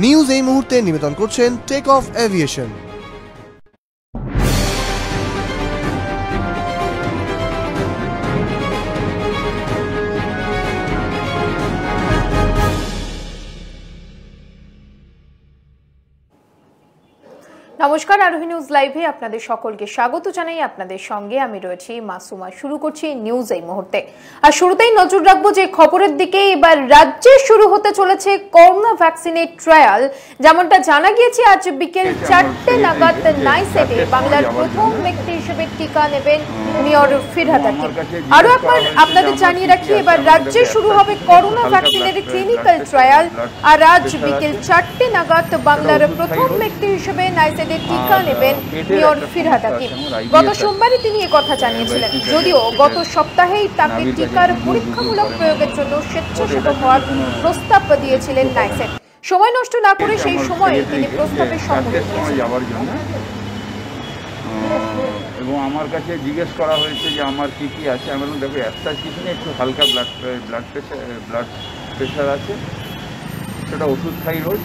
News এই মুহূর্তে নিবেদন করছেন টেক অফ এভিয়েশন। নমস্কার, আরোহী নিউজ লাইভে আপনাদের সকলকে স্বাগত জানাই। আপনাদের সঙ্গে আমি রয়েছি মাসুমা। শুরু করছি নিউজ এই মুহূর্তে। আর শুরুতেই নজর রাখবো যে খবরের দিকে। এবার রাজ্যে শুরু হতে চলেছে করোনা ভ্যাকসিনের ট্রায়াল। যেমনটা জানা গিয়েছে, আজ বিকেল 4টে নাগাদ নাইসেটে বাংলার প্রথম ব্যক্তি হিসেবে টিকা নেবেন মেয়র ফিরহাদ হাকিম। আরো একবার আপনাদের জানিয়ে রাখি, এবার রাজ্যে শুরু হবে করোনা ভ্যাকসিনের ক্লিনিক্যাল ট্রায়াল। আর আজ বিকেল 4টে নাগাদ বাংলার প্রথম ব্যক্তি হিসেবে নাইসেটে টিকা নেবেন মেয়র ফিরহাদ হাকিম। গত সোমবারই তিনি কথা জানিয়েছিলেন, যদিও গত সপ্তাহেই তাকে টিকার পরীক্ষামূলক প্রয়োগের জন্য স্বেচ্ছাসেবক হওয়ার প্রস্তাব দিয়েছিলেন নাইসেট। সময় নষ্ট না করে সেই সময়ে তিনি প্রস্তাবে সম্মতি দিয়েছেন। এবং আমার কাছে জিজ্ঞেস করা হয়েছে যে আমার কি কি আছে। আমি বললাম, দেখো একটা কিছু নেই, একটু হালকা ব্লাড প্রেশার আছে, সেটা ওষুধ খাই রোজ।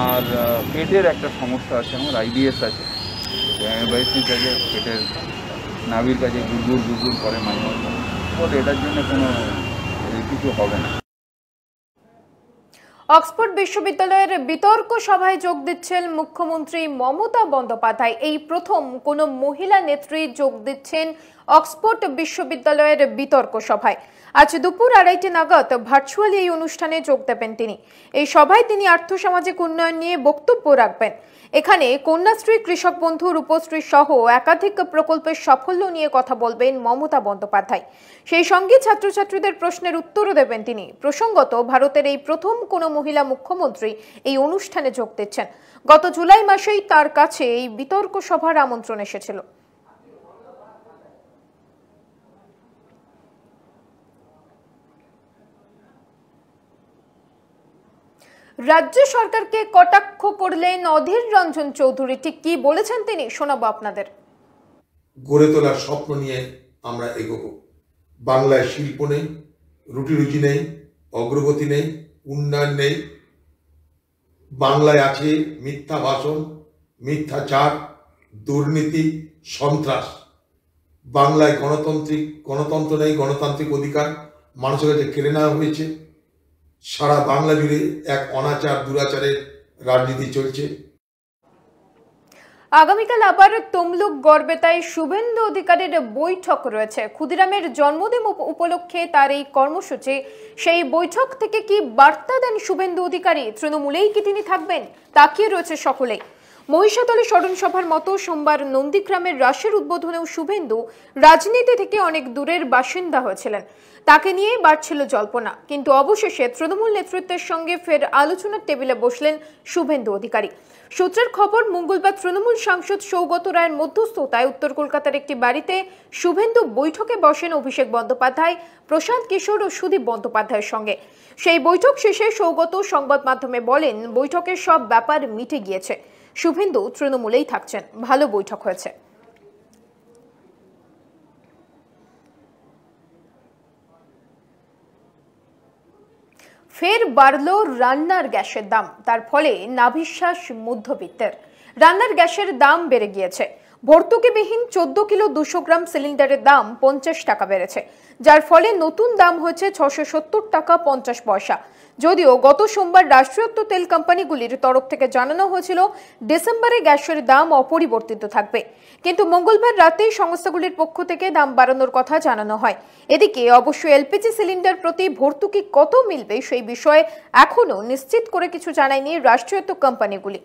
আর পেটের একটা সমস্যা আছে, আমার আইবিএস আছে, অ্যান্টিবায়োটিক আছে, পেটের নাভির কাছে গুড়গুড় করে মাঝে মাঝে, বলে এটার জন্য কোনো কিছু হবে না। অক্সফোর্ড বিশ্ববিদ্যালয়ের বিতর্ক সভায় যোগ দিচ্ছেন মুখ্যমন্ত্রী মমতা বন্দ্যোপাধ্যায়। এই প্রথম কোনো মহিলা নেত্রী যোগ দিচ্ছেন অক্সফোর্ড বিশ্ববিদ্যালয়ের বিতর্ক সভায়। আজ দুপুর 2:30 নাগাদ ভার্চুয়ালি এই অনুষ্ঠানে যোগ দেবেন তিনি। এই সভায় তিনি আর্থসামাজিক উন্নয়ন নিয়ে বক্তব্য রাখবেন। এখানে কন্যাশ্রী, কৃষক বন্ধু, রূপশ্রী সহ একাধিক প্রকল্পের সাফল্য নিয়ে কথা বলবেন মমতা বন্দ্যোপাধ্যায়। সেই সঙ্গে ছাত্রছাত্রীদের প্রশ্নের উত্তরও দেবেন তিনি। প্রসঙ্গত, ভারতের এই প্রথম কোনো মহিলা মুখ্যমন্ত্রী এই অনুষ্ঠানে যোগ দিচ্ছেন। গত জুলাই মাসেই তার কাছে এই বিতর্ক সভার আমন্ত্রণ এসেছিল। রাজ্য সরকারকে কটাক্ষ করলেন অধীর রঞ্জন চৌধুরী। ঠিক কি বলেছেন তিনি, শোনাবো আপনাদের। গড়ে তোলার স্বপ্ন নিয়ে আমরা এগোবো। বাংলায় শিল্প নেই, রুটি রুচি নেই, অগ্রগতি নেই, উন্নয়ন নেই। বাংলায় আছে মিথ্যা ভাষণ, মিথ্যাচার, দুর্নীতি, সন্ত্রাস। বাংলায় গণতন্ত্র নেই, গণতান্ত্রিক অধিকার মানুষের কাছে কেড়ে নেওয়া হয়েছে। সারা বাংলা জুড়ে এক অনাচার দুরাচারের রাজনীতি চলছে। আগামীকাল আবার তমলুক গড়বেতায় শুভেন্দু অধিকারীর বৈঠক রয়েছে। ক্ষুদিরামের জন্মদিন উপলক্ষে তার এই কর্মসূচি। সেই বৈঠক থেকে কি বার্তা দেন শুভেন্দু অধিকারী? তৃণমূলেই কি তিনি থাকবেন? তাকিয়ে রয়েছে সকলেই। মহিষাদলে স্মরণ সভার মতো সোমবার নন্দীগ্রামের রাসের উদ্বোধনেও শুভেন্দু রাজনীতি থেকে অনেক দূরের বাসিন্দা হয়েছিলেন। তাকে নিয়ে বাড়ছিল জল্পনা, কিন্তু অবশেষে তৃণমূল নেতৃত্বের সঙ্গে ফের আলোচনার টেবিলে বসলেন শুভেন্দু অধিকারী। সূত্রের খবর, মঙ্গলবার তৃণমূল সাংসদ সৌগত রায়ের মধ্যস্থতায় উত্তর কলকাতার একটি বাড়িতে শুভেন্দু বৈঠকে বসেন অভিষেক বন্দ্যোপাধ্যায়, প্রশান্ত কিশোর ও সুদীপ বন্দ্যোপাধ্যায়ের সঙ্গে। সেই বৈঠক শেষে সৌগত সংবাদ মাধ্যমে বলেন, বৈঠকের সব ব্যাপার মিটে গিয়েছে, শুভেন্দু তৃণমূলেই থাকছেন, ভালো বৈঠক হয়েছে। ফের বাড়ল রান্নার গ্যাসের দাম। তার ফলে নাভিশ্বাস মধ্যবিত্তের। রান্নার গ্যাসের দাম বেড়ে গিয়েছে। ভর্তুকিবিহীন 14 কিলো 200 গ্রাম সিলিন্ডারের দাম 50 টাকা বেড়েছে, যার ফলে নতুন দাম হয়েছে 670 টাকা 50 পয়সা। যদিও গত সোমবার রাষ্ট্রায়ত্ত তেল কোম্পানিগুলির তরফ থেকে জানানো হয়েছিল ডিসেম্বরে গ্যাসের দাম অপরিবর্তিত থাকবে, কিন্তু মঙ্গলবার রাতেই সংস্থাগুলির পক্ষ থেকে দাম বাড়ানোর কথা জানানো হয়। এদিকে অবশ্য এলপিজি সিলিন্ডার প্রতি ভর্তুকি কত মিলবে সেই বিষয়ে এখনো নিশ্চিত করে কিছু জানায়নি রাষ্ট্রায়ত্ত কোম্পানিগুলি।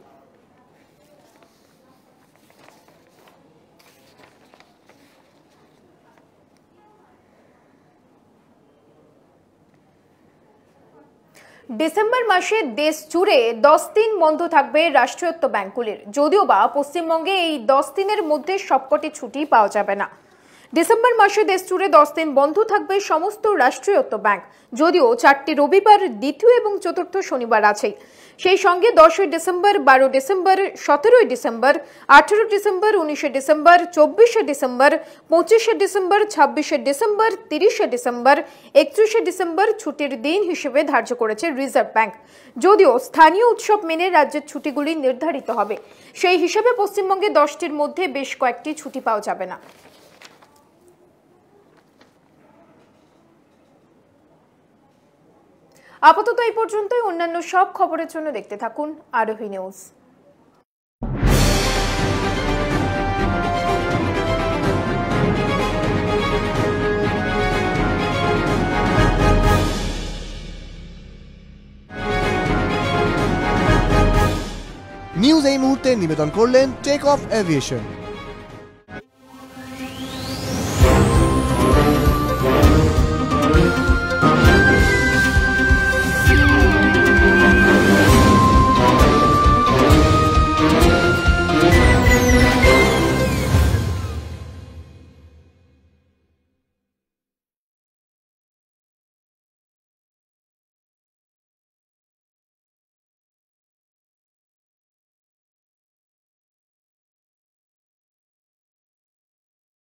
ডিসেম্বর মাসে দেশ জুড়ে 10 দিন বন্ধ থাকবে রাষ্ট্রায়ত্ত ব্যাংকগুলির। যদিও বা পশ্চিমবঙ্গে এই 10 দিনের মধ্যে সবকটি ছুটি পাওয়া যাবে না। ডিসেম্বর মাসে দেশ জুড়ে 10 দিন বন্ধ থাকবে সমস্ত রাষ্ট্রায়ত্ত ব্যাংক, যদিও 4টি রবিবার, দ্বিতীয় এবং চতুর্থ শনিবার আছে। সেই সঙ্গে 10 December, 12 December, 17 December, 18 December, 19 December, 24 December, 25 December, 26 December, 30 December, 31 December ছুটির দিন হিসেবে ধার্য করেছে রিজার্ভ ব্যাংক। যদিও স্থানীয় উৎসব মেনে রাজ্যের ছুটিগুলি নির্ধারিত হবে, সেই হিসেবে পশ্চিমবঙ্গে 10টির মধ্যে বেশ কয়েকটি ছুটি পাওয়া যাবে না। আপাতত এই পর্যন্তই। অন্যান্য সব খবরের জন্য দেখতে থাকুন আরোহী নিউজ। নিউজ এই মুহূর্তে নিবেদন করলেন টেক অফ এভিয়েশন।